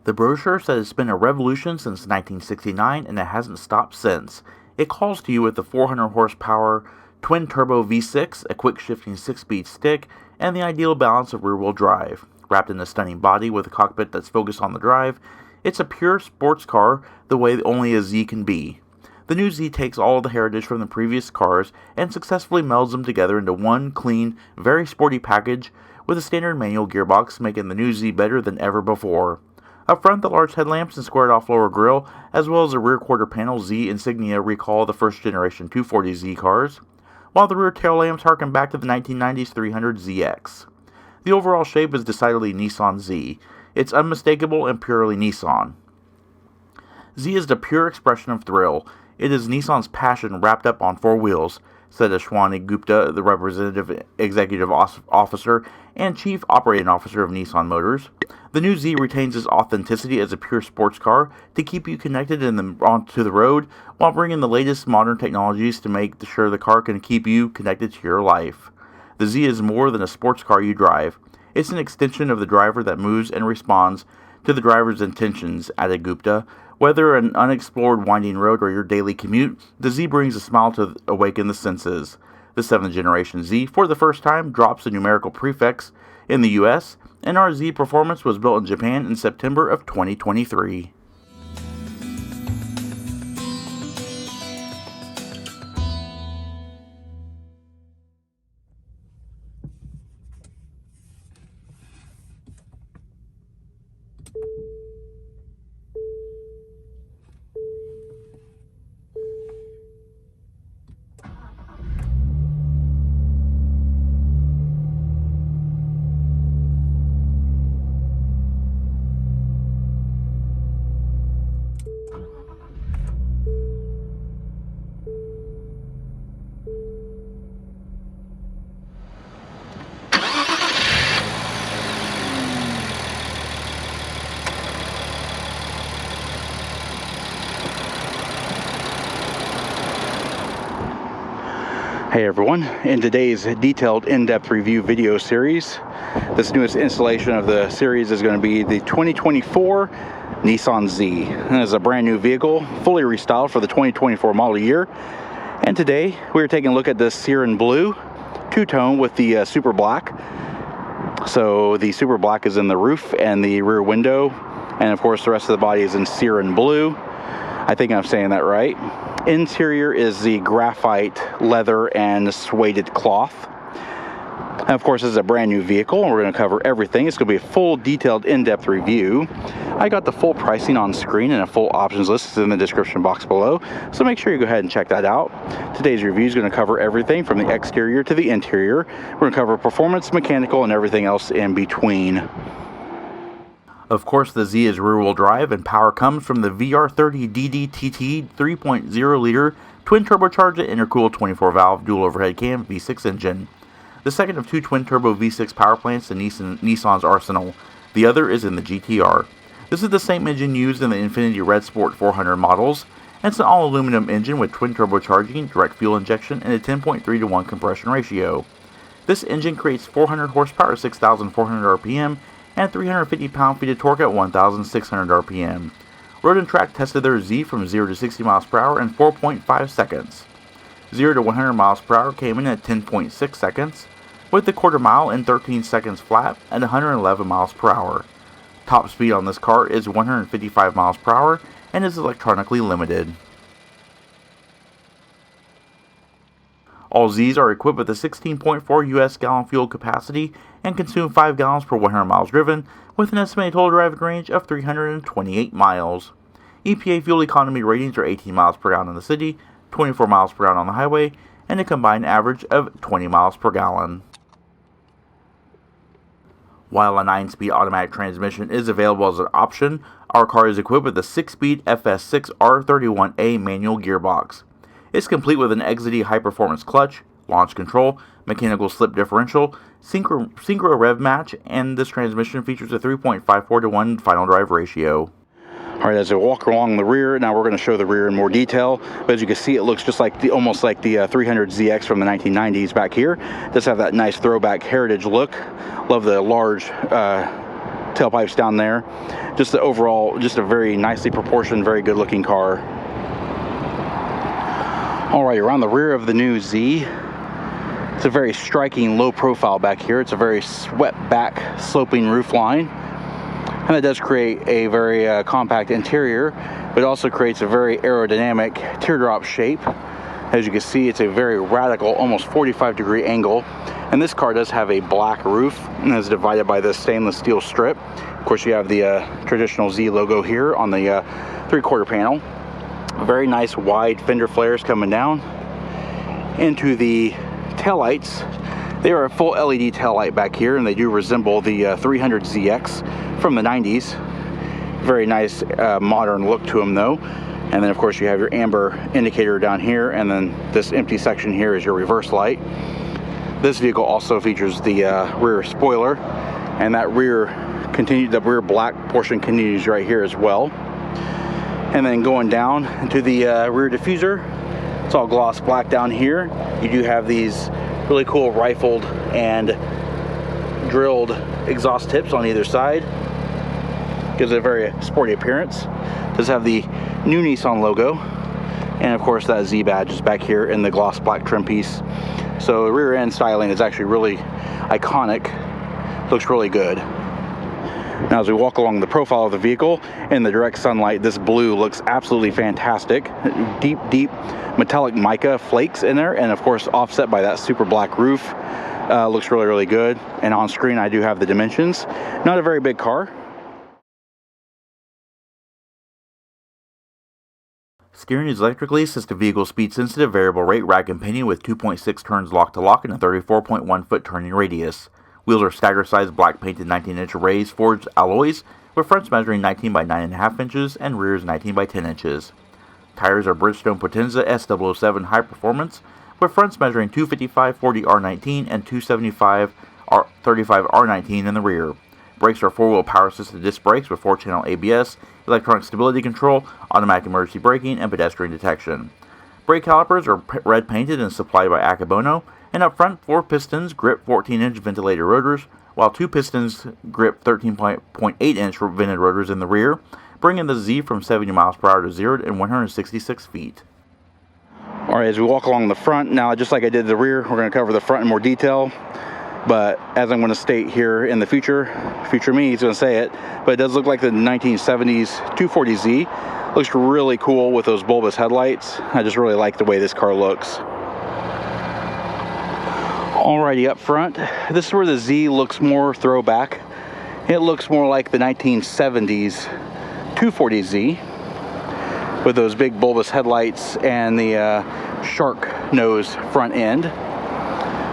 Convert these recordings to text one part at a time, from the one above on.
The brochure said it's been a revolution since 1969 and it hasn't stopped since. It calls to you with the 400 horsepower twin-turbo V6, a quick-shifting 6-speed stick, and the ideal balance of rear-wheel drive. Wrapped in a stunning body with a cockpit that's focused on the drive, it's a pure sports car the way only a Z can be. The new Z takes all of the heritage from the previous cars and successfully melds them together into one clean, very sporty package with a standard manual gearbox, making the new Z better than ever before. Up front, the large headlamps and squared-off lower grille, as well as the rear quarter panel Z insignia recall the first-generation 240Z cars, while the rear tail lamps harken back to the 1990s 300ZX. The overall shape is decidedly Nissan Z. It's unmistakable and purely Nissan. Z is the pure expression of thrill. It is Nissan's passion wrapped up on four wheels, said Ashwani Gupta, the representative executive officer and chief operating officer of Nissan Motors. The new Z retains its authenticity as a pure sports car to keep you connected onto the road while bringing the latest modern technologies to make sure the car can keep you connected to your life. The Z is more than a sports car you drive. It's an extension of the driver that moves and responds to the driver's intentions, added Gupta. Whether an unexplored winding road or your daily commute, the Z brings a smile to awaken the senses. The 7th generation Z, for the first time, drops a numerical prefix in the US, and our Z Performance was built in Japan in September of 2023. Hey everyone, in today's detailed in-depth review video series, this newest installation of the series is going to be the 2024 Nissan Z. It is a brand new vehicle, fully restyled for the 2024 model year. And today we're taking a look at the Seiran blue two-tone with the super black. So the super black is in the roof and the rear window, and of course the rest of the body is in Seiran blue. I think I'm saying that right. Interior is the graphite leather and suede cloth. And of course, this is a brand new vehicle, and we're going to cover everything. It's going to be a full, detailed, in-depth review. I got the full pricing on screen, and a full options list is in the description box below, so make sure you go ahead and check that out. Today's review is going to cover everything from the exterior to the interior. We're going to cover performance, mechanical, and everything else in between. Of course, the Z is rear-wheel drive, and power comes from the VR30 DDTT 3.0-liter twin-turbocharged intercooled 24-valve dual overhead cam V6 engine. The second of two twin-turbo V6 power plants in Nissan's arsenal. The other is in the GTR. This is the same engine used in the Infiniti Red Sport 400 models, and it's an all-aluminum engine with twin turbocharging, direct fuel injection, and a 10.3-to-1 compression ratio. This engine creates 400 horsepower at 6,400 RPM, and 350 pound-feet of torque at 1,600 RPM. Road and Track tested their Z from 0 to 60 miles per hour in 4.5 seconds. 0 to 100 miles per hour came in at 10.6 seconds, with the quarter mile in 13 seconds flat at 111 miles per hour. Top speed on this car is 155 miles per hour and is electronically limited. All Zs are equipped with a 16.4 US gallon fuel capacity and consume 5 gallons per 100 miles driven, with an estimated total driving range of 328 miles. EPA fuel economy ratings are 18 miles per gallon in the city, 24 miles per gallon on the highway, and a combined average of 20 miles per gallon. While a 9-speed automatic transmission is available as an option, our car is equipped with a 6-speed FS6 R31A manual gearbox. It's complete with an XD high-performance clutch, launch control, mechanical slip differential, synchro rev match, and this transmission features a 3.54-to-1 final drive ratio. Alright, as I walk along the rear, now we're going to show the rear in more detail. But as you can see, it looks just like almost like the 300ZX from the 1990s back here. It does have that nice throwback heritage look. Love the large tailpipes down there. Just the overall, just a very nicely proportioned, very good looking car. Alright, around the rear of the new Z, it's a very striking low profile back here. It's a very swept back sloping roof line, and that does create a very compact interior, but it also creates a very aerodynamic teardrop shape. As you can see, it's a very radical, almost 45-degree angle, and this car does have a black roof and is divided by this stainless steel strip. Of course, you have the traditional Z logo here on the 3/4 panel. Very nice wide fender flares coming down into the taillights. They are a full LED taillight back here, and they do resemble the 300ZX from the 90s. Very nice modern look to them though. And then of course you have your amber indicator down here, and then this empty section here is your reverse light. This vehicle also features the rear spoiler, and that the rear black portion continues right here as well. And then going down into the rear diffuser, it's all gloss black down here. You do have these really cool rifled and drilled exhaust tips on either side. Gives it a very sporty appearance. Does have the new Nissan logo, and of course that Z badge is back here in the gloss black trim piece. So the rear end styling is actually really iconic. Looks really good. Now as we walk along the profile of the vehicle in the direct sunlight, this blue looks absolutely fantastic. Deep metallic mica flakes in there, and of course offset by that super black roof. Looks really good. And on screen I do have the dimensions. Not a very big car. Steering is electrically assisted vehicle, speed sensitive, variable rate, rack and pinion with 2.6 turns lock to lock and a 34.1 foot turning radius. Wheels are stagger sized black painted 19-inch raised forged alloys, with fronts measuring 19 by 9.5 inches and rears 19 by 10 inches. Tires are Bridgestone Potenza S007 High Performance, with fronts measuring 255 40 R19 and 275 35 R19 in the rear. Brakes are 4-wheel power assisted disc brakes with 4-channel ABS, electronic stability control, automatic emergency braking, and pedestrian detection. Brake calipers are red painted and supplied by Akabono, and up front 4 pistons grip 14-inch ventilated rotors, while 2 pistons grip 13.8-inch vented rotors in the rear, bringing the Z from 70 miles per hour to 0 in 166 feet. Alright, as we walk along the front, now just like I did the rear, we're going to cover the front in more detail. But as I'm going to state here in the future me is going to say it, but it does look like the 1970s 240Z. Looks really cool with those bulbous headlights. I just really like the way this car looks. Alrighty, up front, this is where the Z looks more throwback. It looks more like the 1970s 240Z with those big bulbous headlights and the shark nose front end.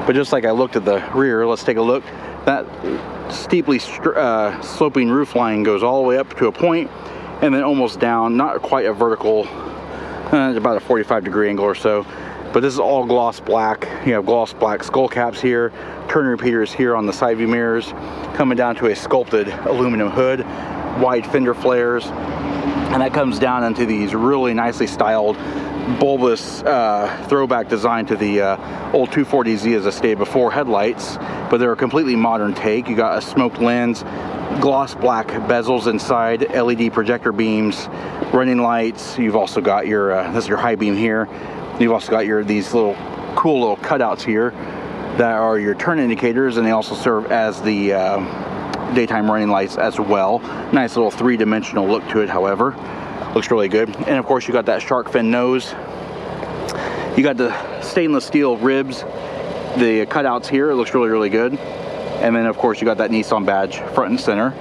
But just like I looked at the rear, let's take a look. That steeply sloping roof line goes all the way up to a point and then almost down, not quite a vertical, about a 45-degree angle or so. But this is all gloss black. You have gloss black skull caps here, turn repeaters here on the side view mirrors, coming down to a sculpted aluminum hood, wide fender flares, and that comes down into these really nicely styled bulbous throwback design to the old 240Z, as I stated before, headlights, but they're a completely modern take. You got a smoked lens, gloss black bezels inside, LED projector beams, running lights. You've also got your this is your high beam here. You've also got these little cool little cutouts here that are your turn indicators, and they also serve as the daytime running lights as well. Nice little 3-dimensional look to it, however. Looks really good. And of course you got that shark fin nose. You got the stainless steel ribs, the cutouts here. It looks really good. And then of course you got that Nissan badge front and center.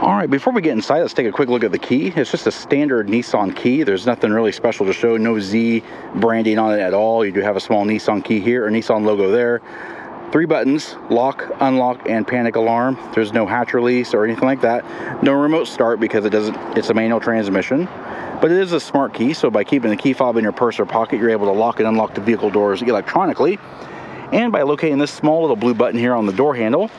Alright, before we get inside, let's take a quick look at the key. It's just a standard Nissan key. There's nothing really special to show. No Z branding on it at all. You do have a small Nissan key here, or Nissan logo there. 3 buttons: lock, unlock, and panic alarm. There's no hatch release or anything like that. No remote start because it's a manual transmission. But it is a smart key, so by keeping the key fob in your purse or pocket, you're able to lock and unlock the vehicle doors electronically. And by locating this small little blue button here on the door handle,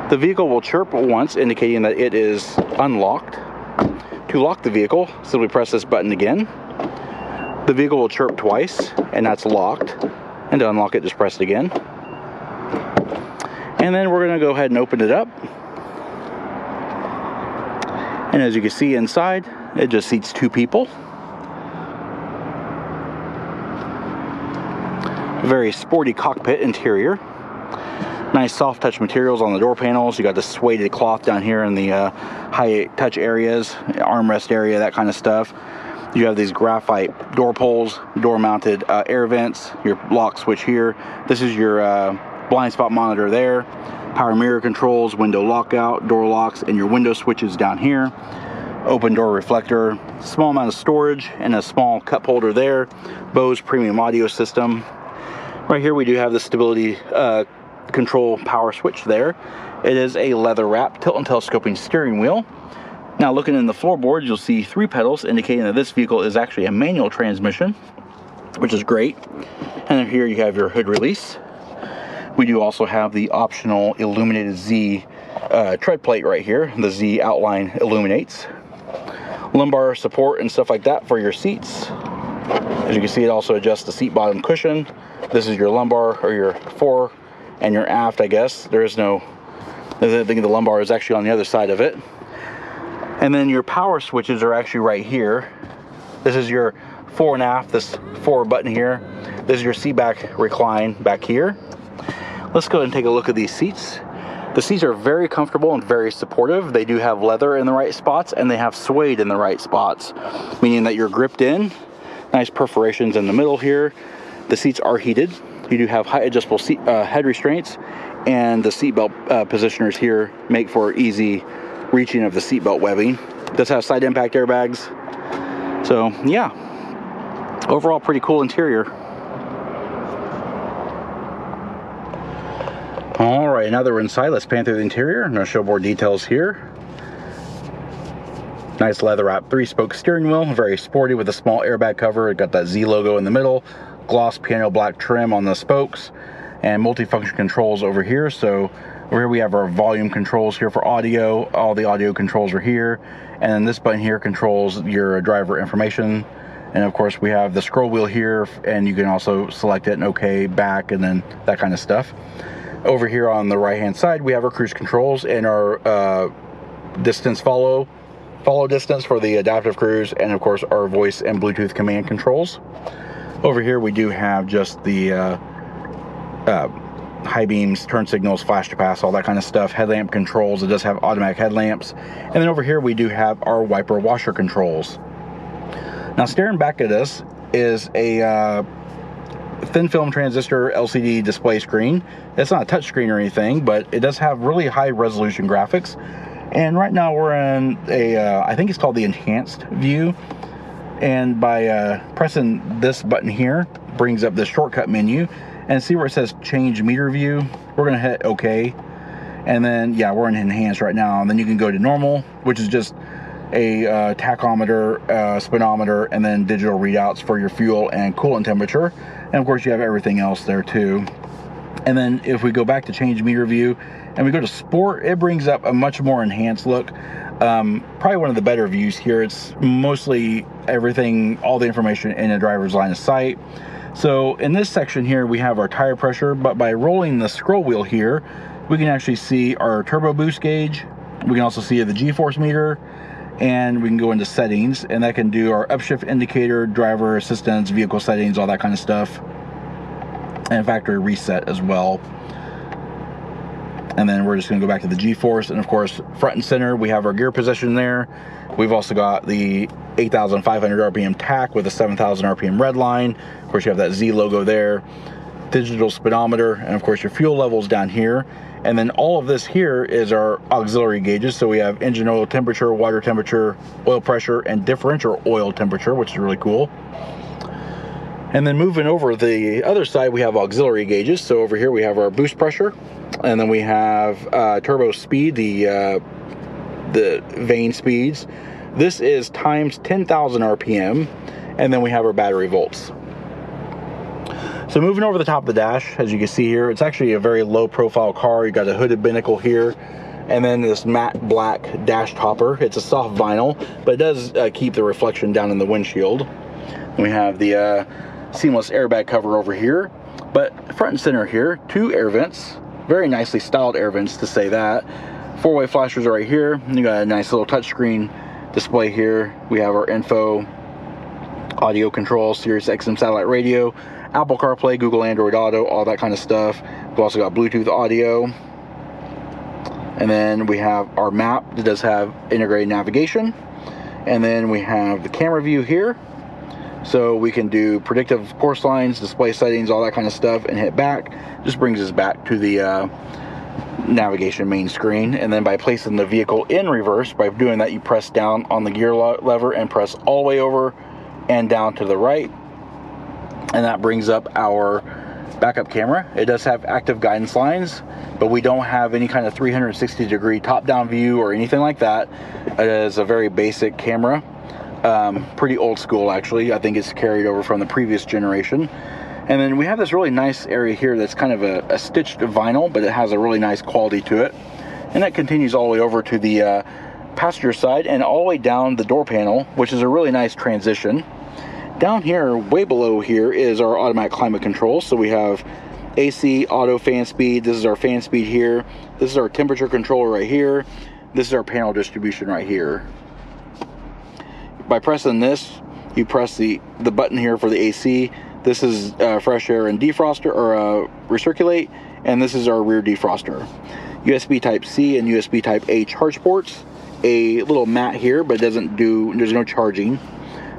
the vehicle will chirp once, indicating that it is unlocked. To lock the vehicle, simply press this button again. The vehicle will chirp twice, and that's locked. And to unlock it, just press it again. And then we're going to go ahead and open it up. And as you can see inside, it just seats 2 people. Very sporty cockpit interior. Nice soft touch materials on the door panels. You got the suede cloth down here in the high touch areas, armrest area, that kind of stuff. You have these graphite door pulls, door mounted air vents, your lock switch here. This is your blind spot monitor there, power mirror controls, window lockout, door locks, and your window switches down here. Open door reflector, small amount of storage, and a small cup holder there. Bose premium audio system. Right here we do have the stability control power switch there. It is a leather wrap tilt and telescoping steering wheel. Now looking in the floorboards, you'll see 3 pedals indicating that this vehicle is actually a manual transmission, which is great. And then here you have your hood release. We do also have the optional illuminated Z tread plate right here. The Z outline illuminates. Lumbar support and stuff like that for your seats. As you can see, it also adjusts the seat bottom cushion. This is your lumbar, or your fore and your aft, I guess. There is no, I think the lumbar is actually on the other side of it. And then your power switches are actually right here. This is your fore and aft, this forward button here. This is your seat back recline back here. Let's go ahead and take a look at these seats. The seats are very comfortable and very supportive. They do have leather in the right spots, and they have suede in the right spots, meaning that you're gripped in. Nice perforations in the middle here. The seats are heated. You do have high adjustable seat, head restraints, and the seatbelt positioners here make for easy reaching of the seatbelt webbing. It does have side impact airbags. So yeah, overall pretty cool interior. All right, now that we're inside, let's pan through the interior. I'm going to show more details here. Nice leather wrap 3-spoke steering wheel, very sporty with a small airbag cover. It got that Z logo in the middle, gloss piano black trim on the spokes, and multifunction controls over here. So over here we have our volume controls here for audio. All the audio controls are here, and then this button here controls your driver information. And of course we have the scroll wheel here, and you can also select it and OK back, and then that kind of stuff. Over here on the right hand side we have our cruise controls and our distance follow distance for the adaptive cruise, and of course our voice and Bluetooth command controls. Over here we do have just the high beams, turn signals, flash to pass, all that kind of stuff. Headlamp controls, it does have automatic headlamps. And then over here we do have our wiper washer controls. Now staring back at us is a thin film transistor LCD display screen. It's not a touch screen or anything, but it does have really high resolution graphics. And right now we're in a, I think it's called the enhanced view. And by pressing this button here, brings up the shortcut menu. And see where it says change meter view? We're gonna hit OK. And then, yeah, we're in enhanced right now. And then you can go to normal, which is just a tachometer, speedometer, and then digital readouts for your fuel and coolant temperature. And of course you have everything else there too. And then if we go back to change meter view and we go to sport, it brings up a much more enhanced look. Probably one of the better views here. It's mostly everything, all the information in a driver's line of sight. So in this section here we have our tire pressure, but by rolling the scroll wheel here we can actually see our turbo boost gauge. We can also see the G-force meter, and we can go into settings, and that can do our upshift indicator, driver assistance, vehicle settings, all that kind of stuff, and factory reset as well. And then we're just going to go back to the G-force, and of course front and center we have our gear position there. We've also got the 8,500 RPM tach with a 7,000 RPM red line. Of course you have that Z logo there, digital speedometer, and of course your fuel levels down here. And then all of this here is our auxiliary gauges. So we have engine oil temperature, water temperature, oil pressure, and differential oil temperature, which is really cool. And then moving over the other side, we have auxiliary gauges. So over here we have our boost pressure, and then we have turbo speed, the vane speeds. This is times 10,000 RPM, and then we have our battery volts. So moving over the top of the dash, as you can see here, it's actually a very low profile car. You got a hooded binnacle here, and then this matte black dash topper. It's a soft vinyl, but it does keep the reflection down in the windshield. And we have the seamless airbag cover over here, but front and center here, 2 air vents, Very nicely styled air vents, to say that. 4-way flashers are right here. You got a nice little touchscreen display here. We have our info, audio control, Sirius XM satellite radio, Apple CarPlay, Google Android Auto, all that kind of stuff. We've also got Bluetooth audio. And then we have our map that does have integrated navigation. And then we have the camera view here. So we can do predictive course lines, display settings, all that kind of stuff, and hit back. Just brings us back to the navigation main screen. And then by placing the vehicle in reverse, by doing that, you press down on the gear lever and press all the way over and down to the right. And that brings up our backup camera. It does have active guidance lines, but we don't have any kind of 360-degree top-down view or anything like that. It is a very basic camera. Pretty old school, actually. I think it's carried over from the previous generation. And then we have this really nice area here that's kind of a stitched vinyl, but it has a really nice quality to it. And that continues all the way over to the passenger side and all the way down the door panel, which is a really nice transition. Down here, way below here, is our automatic climate control. So we have AC, auto, fan speed. This is our fan speed here. This is our temperature controller right here. This is our panel distribution right here. By pressing this, you press the button here for the AC. This is fresh air and defroster, or recirculate, and this is our rear defroster. USB Type C and USB Type A charge ports. A little mat here, but it doesn't do, there's no charging.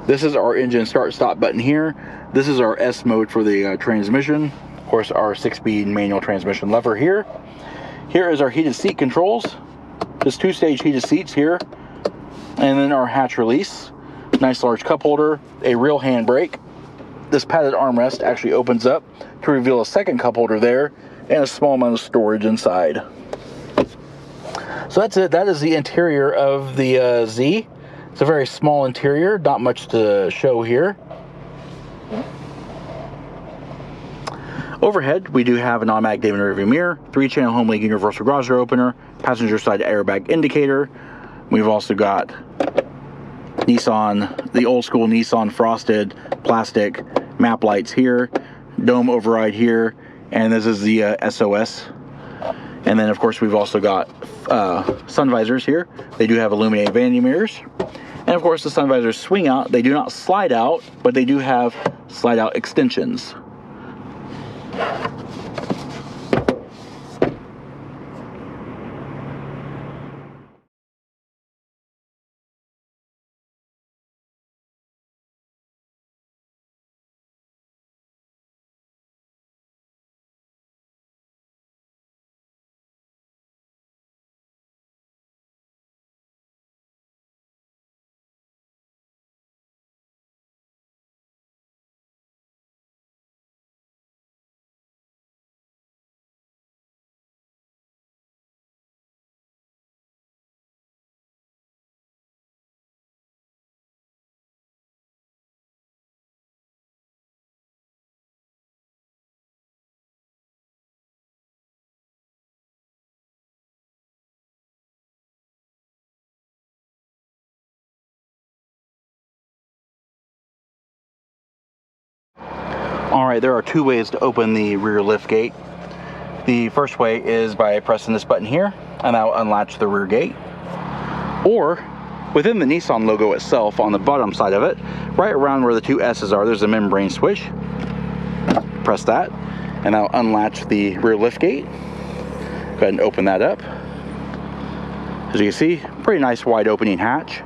This is our engine start-stop button here. This is our S mode for the transmission. Of course, our 6-speed manual transmission lever here. Here is our heated seat controls. Just 2-stage heated seats here. And then our hatch release. Nice large cup holder, a real handbrake. This padded armrest actually opens up to reveal a second cup holder there and a small amount of storage inside. So that's it. That is the interior of the Z. It's a very small interior, not much to show here. Overhead, we do have an automatic David rearview mirror, 3-channel Home Link universal garage door opener, passenger side airbag indicator. We've also got Nissan, the old school Nissan frosted plastic map lights here, dome override here, and this is the SOS. And then of course we've also got sun visors here. They do have illuminated vanity mirrors. And of course the sun visors swing out. They do not slide out, but they do have slide out extensions. Alright, there are 2 ways to open the rear lift gate. The first way is by pressing this button here, and that will unlatch the rear gate. Or, within the Nissan logo itself, on the bottom side of it, right around where the 2 S's are, there's a membrane switch. Press that, and that'll unlatch the rear lift gate. Go ahead and open that up. As you can see, pretty nice wide opening hatch.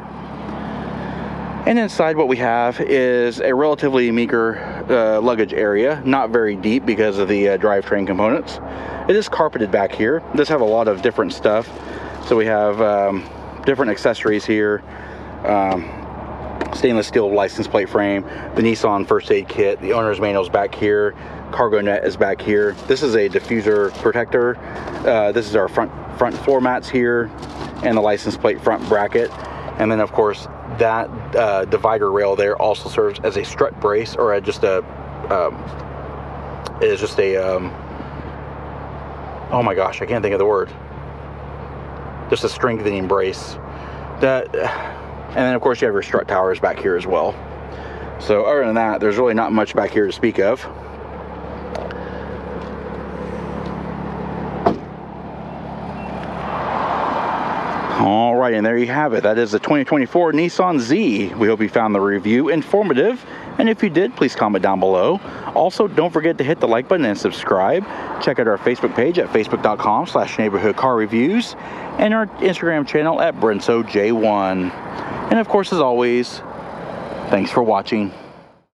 And inside what we have is a relatively meager luggage area, not very deep because of the drivetrain components. It is carpeted back here. It does have a lot of different stuff. So we have different accessories here. Stainless steel license plate frame, the Nissan first aid kit, the owner's manual is back here, cargo net is back here. This is a diffuser protector. This is our front floor mats here, and the license plate front bracket. And then of course that divider rail there also serves as a strut brace, or it is just a oh my gosh, I can't think of the word. Just a strengthening brace. And then of course you have your strut towers back here as well. So other than that, there's really not much back here to speak of. All right, and there you have it. That is the 2024 Nissan Z. We hope you found the review informative, and if you did, please comment down below. Also, don't forget to hit the like button and subscribe. Check out our Facebook page at facebook.com/neighborhoodcarreviews and our Instagram channel at BrensoJ1. And of course, as always, thanks for watching.